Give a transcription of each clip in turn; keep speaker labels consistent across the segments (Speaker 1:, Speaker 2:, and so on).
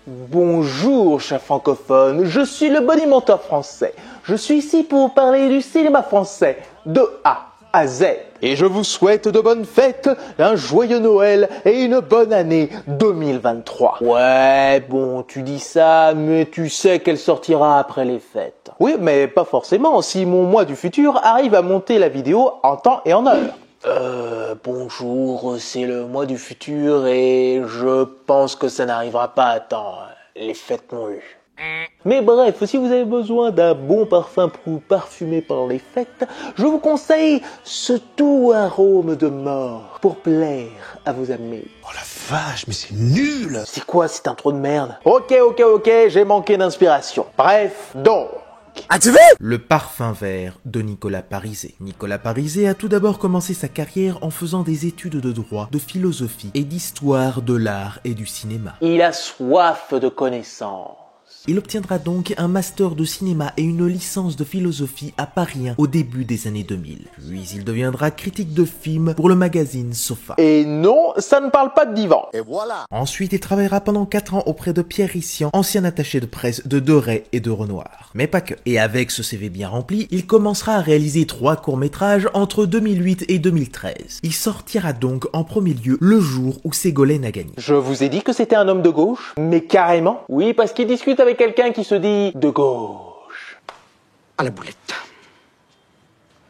Speaker 1: Bonjour, chers francophones, je suis le bonimenteur français. Je suis ici pour vous parler du cinéma français, de A à Z. Et je vous souhaite de bonnes fêtes, un joyeux Noël et une bonne année 2023. Ouais, bon, tu dis ça, mais tu sais qu'elle sortira après les fêtes. Oui, mais pas forcément, si mon moi du futur arrive à monter la vidéo en temps et en heure. Bonjour, c'est le mois du futur et je pense que ça n'arrivera pas à temps. Les fêtes m'ont eu. Mais bref, si vous avez besoin d'un bon parfum pour parfumer pendant les fêtes, je vous conseille ce doux arôme de mort pour plaire à vos amis.
Speaker 2: Oh la vache, mais c'est nul!
Speaker 1: C'est quoi cette intro de merde? Ok, j'ai manqué d'inspiration. Bref, donc...
Speaker 2: Ah, tu veux?
Speaker 3: Le parfum vert de Nicolas Parizet. Nicolas Parizet a tout d'abord commencé sa carrière en faisant des études de droit, de philosophie et d'histoire de l'art et du cinéma.
Speaker 1: Il a soif de connaissances.
Speaker 3: Il obtiendra donc un master de cinéma et une licence de philosophie à Paris 1 au début des années 2000. Puis il deviendra critique de films pour le magazine Sofa.
Speaker 1: Et non, ça ne parle pas de divan.
Speaker 2: Et voilà!
Speaker 3: Ensuite, il travaillera pendant 4 ans auprès de Pierre Rissian, ancien attaché de presse de Deray et de Renoir. Mais pas que. Et avec ce CV bien rempli, il commencera à réaliser 3 courts-métrages entre 2008 et 2013. Il sortira donc en premier lieu Le jour où Ségolène a gagné.
Speaker 1: Je vous ai dit que c'était un homme de gauche, mais carrément. Oui, parce qu'il discute avec quelqu'un qui se dit de gauche.
Speaker 2: À la boulette.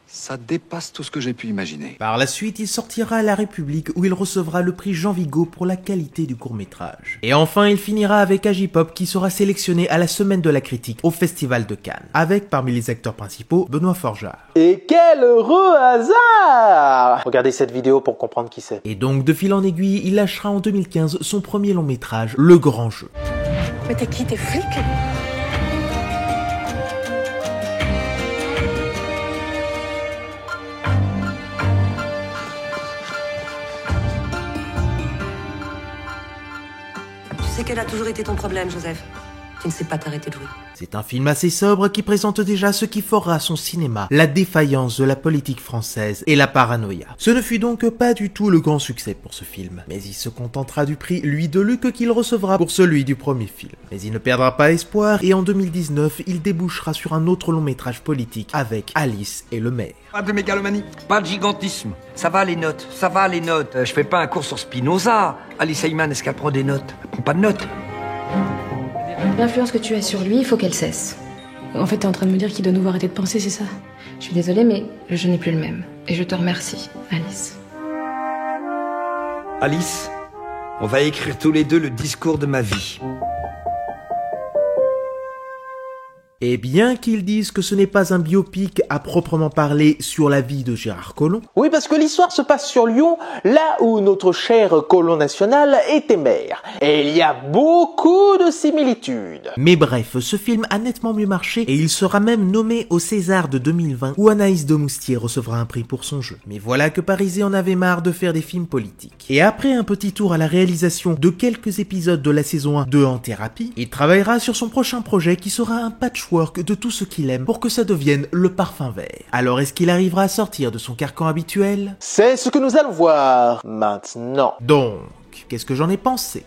Speaker 2: Ça dépasse tout ce que j'ai pu imaginer.
Speaker 3: Par la suite, il sortira à La République où il recevra le prix Jean Vigo pour la qualité du court-métrage. Et enfin, il finira avec Agipop qui sera sélectionné à la Semaine de la Critique au Festival de Cannes, avec parmi les acteurs principaux Benoît Forjard.
Speaker 1: Et quel heureux hasard! Regardez cette vidéo pour comprendre qui c'est.
Speaker 3: Et donc, de fil en aiguille, il lâchera en 2015 son premier long-métrage, Le Grand Jeu.
Speaker 4: Mais t'es qui, t'es flic? Tu sais quel a toujours été ton problème, Joseph? Tu ne sais pas t'arrêter de jouer.
Speaker 3: C'est un film assez sobre qui présente déjà ce qui fera son cinéma, la défaillance de la politique française et la paranoïa. Ce ne fut donc pas du tout le grand succès pour ce film, mais il se contentera du prix Louis Deluc qu'il recevra pour celui du premier film. Mais il ne perdra pas espoir et en 2019, il débouchera sur un autre long métrage politique avec Alice et le maire.
Speaker 5: Pas de mégalomanie, pas de gigantisme. Ça va les notes, ça va les notes. Je fais pas un cours sur Spinoza. Alice Heyman, est-ce qu'elle prend des notes? Elle prend pas de notes.
Speaker 6: L'influence que tu as sur lui, il faut qu'elle cesse. En fait, t'es en train de me dire qu'il doit nous arrêter de penser, c'est ça? Je suis désolée, mais je n'ai plus le même. Et je te remercie, Alice.
Speaker 5: Alice, on va écrire tous les deux le discours de ma vie.
Speaker 3: Et bien qu'ils disent que ce n'est pas un biopic à proprement parler sur la vie de Gérard Collomb.
Speaker 1: Oui, parce que l'histoire se passe sur Lyon, là où notre cher colon national était maire. Et il y a beaucoup de similitudes.
Speaker 3: Mais bref, ce film a nettement mieux marché et il sera même nommé au César de 2020 où Anaïs de Moustier recevra un prix pour son jeu. Mais voilà que Parizet en avait marre de faire des films politiques. Et après un petit tour à la réalisation de quelques épisodes de la saison 1 de En Thérapie, il travaillera sur son prochain projet qui sera un patchwork de tout ce qu'il aime pour que ça devienne le parfum vert. Alors est-ce qu'il arrivera à sortir de son carcan habituel?
Speaker 1: C'est ce que nous allons voir maintenant.
Speaker 3: Donc, qu'est-ce que j'en ai pensé?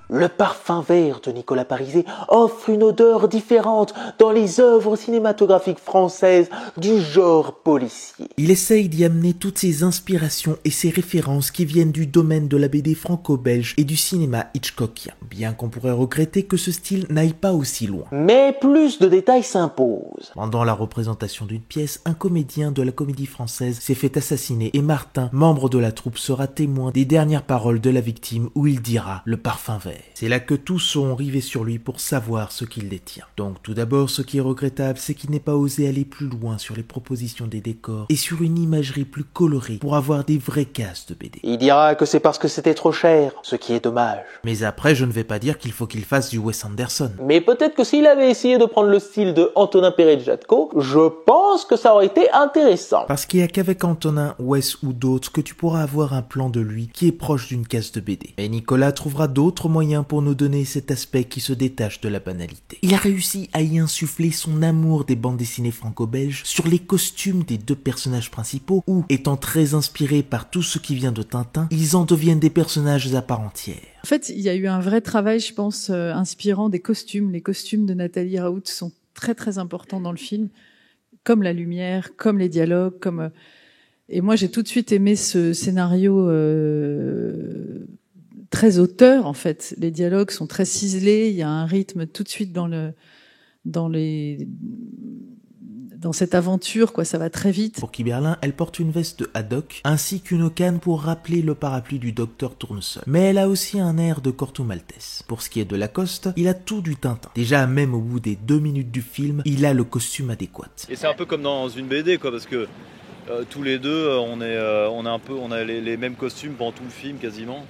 Speaker 1: Le parfum vert de Nicolas Parizet offre une odeur différente dans les œuvres cinématographiques françaises du genre policier.
Speaker 3: Il essaye d'y amener toutes ses inspirations et ses références qui viennent du domaine de la BD franco-belge et du cinéma hitchcockien, bien qu'on pourrait regretter que ce style n'aille pas aussi loin.
Speaker 1: Mais plus de détails s'imposent.
Speaker 3: Pendant la représentation d'une pièce, un comédien de la comédie française s'est fait assassiner et Martin, membre de la troupe, sera témoin des dernières paroles de la victime où il dira le parfum vert. C'est là que tous seront rivés sur lui pour savoir ce qu'il détient. Donc tout d'abord, ce qui est regrettable, c'est qu'il n'ait pas osé aller plus loin sur les propositions des décors et sur une imagerie plus colorée pour avoir des vraies cases de BD.
Speaker 1: Il dira que c'est parce que c'était trop cher, ce qui est dommage.
Speaker 3: Mais après, je ne vais pas dire qu'il faut qu'il fasse du Wes Anderson.
Speaker 1: Mais peut-être que s'il avait essayé de prendre le style de Antonin Perret-Jadko, je pense que ça aurait été intéressant.
Speaker 3: Parce qu'il n'y a qu'avec Antonin, Wes ou d'autres que tu pourras avoir un plan de lui qui est proche d'une case de BD. Et Nicolas trouvera d'autres moyens moyens pour nous donner cet aspect qui se détache de la banalité. Il a réussi à y insuffler son amour des bandes dessinées franco-belges sur les costumes des deux personnages principaux où, étant très inspirés par tout ce qui vient de Tintin, ils en deviennent des personnages à part entière.
Speaker 7: En fait, il y a eu un vrai travail, je pense, inspirant des costumes. Les costumes de Nathalie Raoult sont très très importants dans le film, comme la lumière, comme les dialogues, comme... Et moi, j'ai tout de suite aimé ce scénario très auteur, en fait. Les dialogues sont très ciselés, il y a un rythme tout de suite dans cette aventure, quoi, ça va très vite.
Speaker 3: Pour Kiberlin, elle porte une veste de Haddock, ainsi qu'une canne pour rappeler le parapluie du docteur Tournesol. Mais elle a aussi un air de Corto Maltese. Pour ce qui est de Lacoste, il a tout du Tintin. Déjà, même au bout des 2 minutes du film, il a le costume adéquat.
Speaker 8: Et c'est un peu comme dans une BD, quoi, parce que tous les deux, on a les mêmes costumes pendant tout le film, quasiment.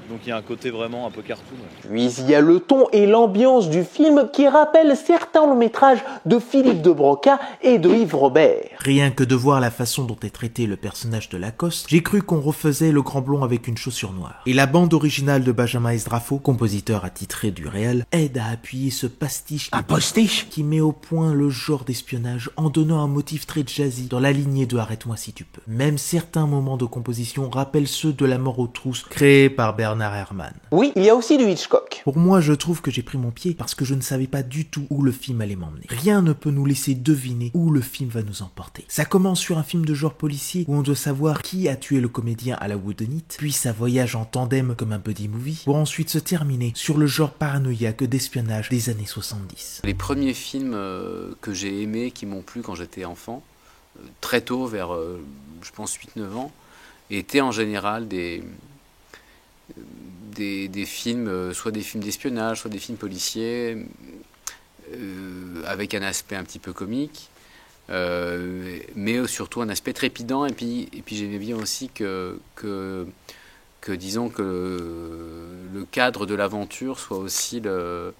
Speaker 8: Donc il y a un côté vraiment un peu cartoon.
Speaker 1: Puis il y a le ton et l'ambiance du film qui rappellent certains longs métrages de Philippe de Broca et de Yves Robert.
Speaker 3: Rien que de voir la façon dont est traité le personnage de Lacoste, j'ai cru qu'on refaisait le Grand Blond avec une chaussure noire. Et la bande originale de Benjamin Esdrafo, compositeur attitré du réel, aide à appuyer ce pastiche qui met au point le genre d'espionnage en donnant un motif très jazzy dans la lignée de Arrête-moi si tu peux. Même certains moments de composition rappellent ceux de La mort aux trousses créés par Bernard Herrmann.
Speaker 1: Oui, il y a aussi du Hitchcock.
Speaker 3: Pour moi, je trouve que j'ai pris mon pied parce que je ne savais pas du tout où le film allait m'emmener. Rien ne peut nous laisser deviner où le film va nous emporter. Ça commence sur un film de genre policier où on doit savoir qui a tué le comédien à la Whodunit, puis ça voyage en tandem comme un buddy movie, pour ensuite se terminer sur le genre paranoïaque d'espionnage des années 70.
Speaker 9: Les premiers films que j'ai aimés, qui m'ont plu quand j'étais enfant, très tôt, vers je pense 8-9 ans, étaient en général des films, soit des films d'espionnage, soit des films policiers, avec un aspect un petit peu comique, mais surtout un aspect trépidant. Et puis j'aimais bien aussi que disons que le cadre de l'aventure soit aussi le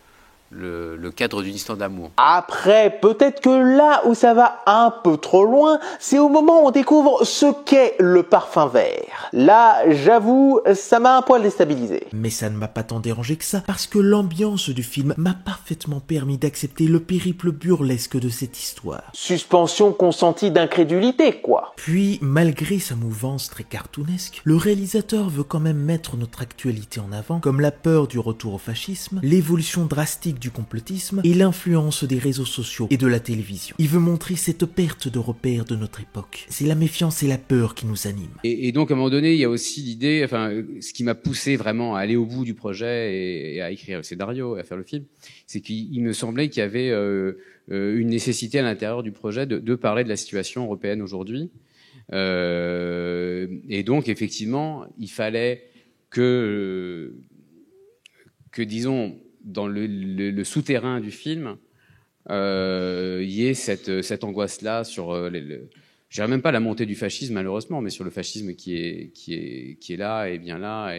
Speaker 9: cadre d'une histoire d'amour.
Speaker 1: Après, peut-être que là où ça va un peu trop loin, c'est au moment où on découvre ce qu'est le parfum vert. Là, j'avoue, ça m'a un poil déstabilisé.
Speaker 3: Mais ça ne m'a pas tant dérangé que ça, parce que l'ambiance du film m'a parfaitement permis d'accepter le périple burlesque de cette histoire.
Speaker 1: Suspension consentie d'incrédulité, quoi.
Speaker 3: Puis, malgré sa mouvance très cartoonesque, le réalisateur veut quand même mettre notre actualité en avant, comme la peur du retour au fascisme, l'évolution drastique du complotisme et l'influence des réseaux sociaux et de la télévision. Il veut montrer cette perte de repères de notre époque. C'est la méfiance et la peur qui nous animent.
Speaker 10: Et donc, à un moment donné, il y a aussi l'idée, enfin, ce qui m'a poussé vraiment à aller au bout du projet et à écrire le scénario et à faire le film, c'est qu'il me semblait qu'il y avait une nécessité à l'intérieur du projet de parler de la situation européenne aujourd'hui. Et donc, effectivement, il fallait que disons, dans le souterrain du film, y ait cette angoisse-là sur je dirais même pas la montée du fascisme malheureusement, mais sur le fascisme qui est là et bien là,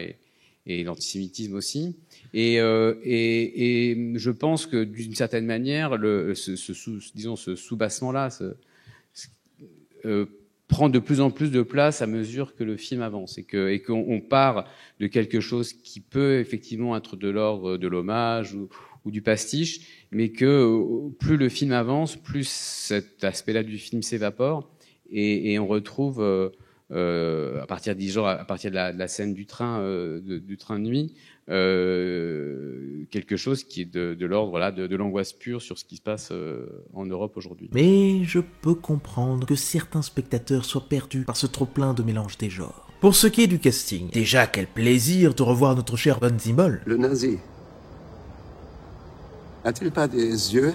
Speaker 10: et l'antisémitisme aussi. Et je pense que d'une certaine manière, ce soubassement-là prend de plus en plus de place à mesure que le film avance et qu'on part de quelque chose qui peut effectivement être de l'ordre de l'hommage ou du pastiche, mais que plus le film avance, plus cet aspect-là du film s'évapore et on retrouve à partir de la scène du train de nuit quelque chose qui est de l'ordre là de l'angoisse pure sur ce qui se passe en Europe aujourd'hui.
Speaker 3: Mais je peux comprendre que certains spectateurs soient perdus par ce trop-plein de mélange des genres. Pour ce qui est du casting, déjà quel plaisir de revoir notre cher Von Zimmel.
Speaker 2: Le nazi a-t-il pas des yeux?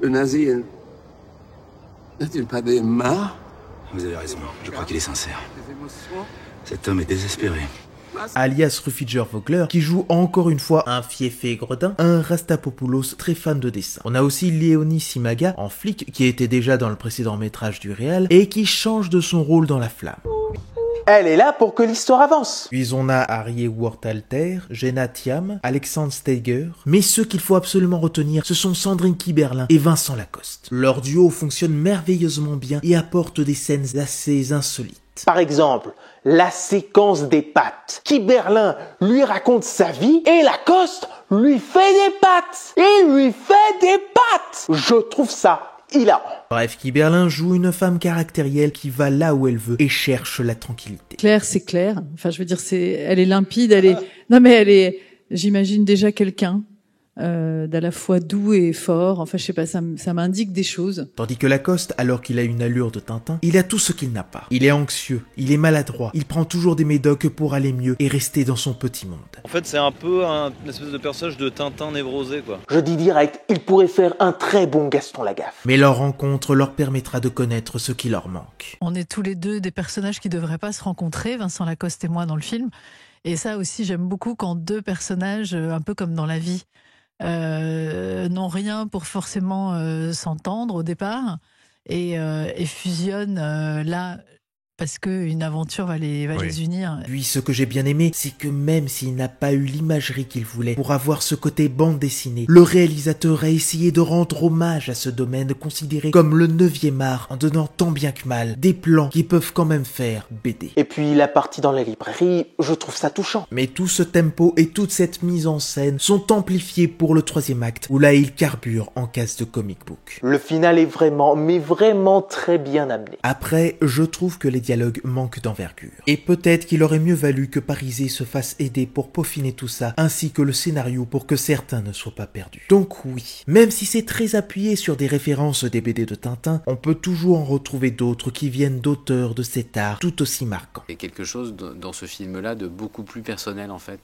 Speaker 2: Le nazi n'a-t-il pas des mains?
Speaker 11: Vous avez raison, je crois qu'il est sincère. Cet homme est désespéré.
Speaker 3: Alias Rüdiger Vogler, qui joue encore une fois un fiefé gredin, un Rastapopoulos très fan de dessin. On a aussi Léonie Simaga, en flic, qui était déjà dans le précédent métrage du réal, et qui change de son rôle dans La Flamme.
Speaker 1: Elle est là pour que l'histoire avance.
Speaker 3: Puis on a Harry Werthalter, Jenna Thiam, Alexandre Steiger, mais ceux qu'il faut absolument retenir, ce sont Sandrine Kiberlin et Vincent Lacoste. Leur duo fonctionne merveilleusement bien et apporte des scènes assez insolites. suite.
Speaker 1: Par exemple, la séquence des pâtes. Guy Berlin lui raconte sa vie et Lacoste lui fait des pâtes. Il lui fait des pâtes. Je trouve ça hilarant.
Speaker 3: Bref, Guy Berlin joue une femme caractérielle qui va là où elle veut et cherche la tranquillité.
Speaker 7: Claire, c'est Claire. Enfin, je veux dire, elle est limpide, non mais elle est, j'imagine déjà quelqu'un d'à la fois doux et fort. Enfin, je sais pas, ça m'indique des choses.
Speaker 3: Tandis que Lacoste, alors qu'il a une allure de Tintin, il a tout ce qu'il n'a pas. Il est anxieux, il est maladroit, il prend toujours des médocs pour aller mieux et rester dans son petit monde.
Speaker 8: En fait, c'est un peu une espèce de personnage de Tintin névrosé, quoi.
Speaker 1: Je dis direct, il pourrait faire un très bon Gaston Lagaffe.
Speaker 3: Mais leur rencontre leur permettra de connaître ce qui leur manque.
Speaker 12: On est tous les deux des personnages qui devraient pas se rencontrer, Vincent Lacoste et moi dans le film. Et ça aussi, j'aime beaucoup quand deux personnages, un peu comme dans la vie, n'ont rien pour forcément s'entendre au départ et fusionnent là parce qu'une aventure va les unir.
Speaker 3: Puis ce que j'ai bien aimé, c'est que même s'il n'a pas eu l'imagerie qu'il voulait pour avoir ce côté bande dessinée, le réalisateur a essayé de rendre hommage à ce domaine considéré comme le 9e art en donnant tant bien que mal des plans qui peuvent quand même faire BD.
Speaker 1: Et puis la partie dans les librairies, je trouve ça touchant.
Speaker 3: Mais tout ce tempo et toute cette mise en scène sont amplifiés pour le 3e acte où là il carbure en case de comic book.
Speaker 1: Le final est vraiment, mais vraiment très bien amené.
Speaker 3: Après, je trouve que les dialogues manquent d'envergure. Et peut-être qu'il aurait mieux valu que Parisé se fasse aider pour peaufiner tout ça, ainsi que le scénario pour que certains ne soient pas perdus. Donc oui, même si c'est très appuyé sur des références des BD de Tintin, on peut toujours en retrouver d'autres qui viennent d'auteurs de cet art tout aussi marquants.
Speaker 9: Il y a quelque chose dans ce film-là de beaucoup plus personnel en fait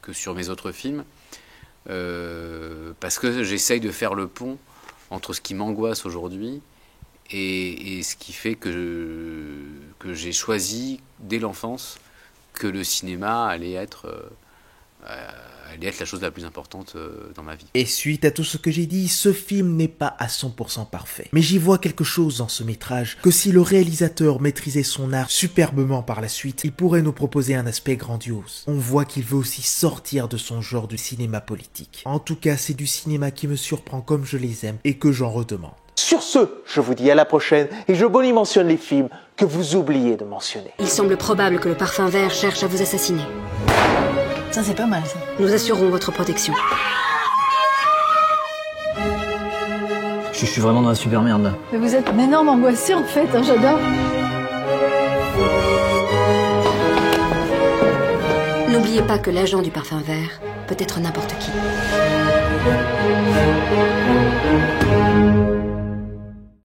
Speaker 9: que sur mes autres films, parce que j'essaye de faire le pont entre ce qui m'angoisse aujourd'hui et ce qui fait que j'ai choisi dès l'enfance que le cinéma allait être la chose la plus importante dans ma vie.
Speaker 3: Et suite à tout ce que j'ai dit, ce film n'est pas à 100% parfait. Mais j'y vois quelque chose dans ce métrage, que si le réalisateur maîtrisait son art superbement par la suite, il pourrait nous proposer un aspect grandiose. On voit qu'il veut aussi sortir de son genre du cinéma politique. En tout cas, c'est du cinéma qui me surprend comme je les aime et que j'en redemande.
Speaker 1: Sur ce, je vous dis à la prochaine et je bonimentionne les films que vous oubliez de mentionner.
Speaker 13: Il semble probable que le Parfum Vert cherche à vous assassiner.
Speaker 12: Ça, c'est pas mal, ça.
Speaker 13: Nous assurons votre protection.
Speaker 14: Je suis vraiment dans la super merde, là.
Speaker 12: Mais vous êtes un énorme angoissé, en fait, hein, j'adore.
Speaker 13: N'oubliez pas que l'agent du Parfum Vert peut être n'importe qui.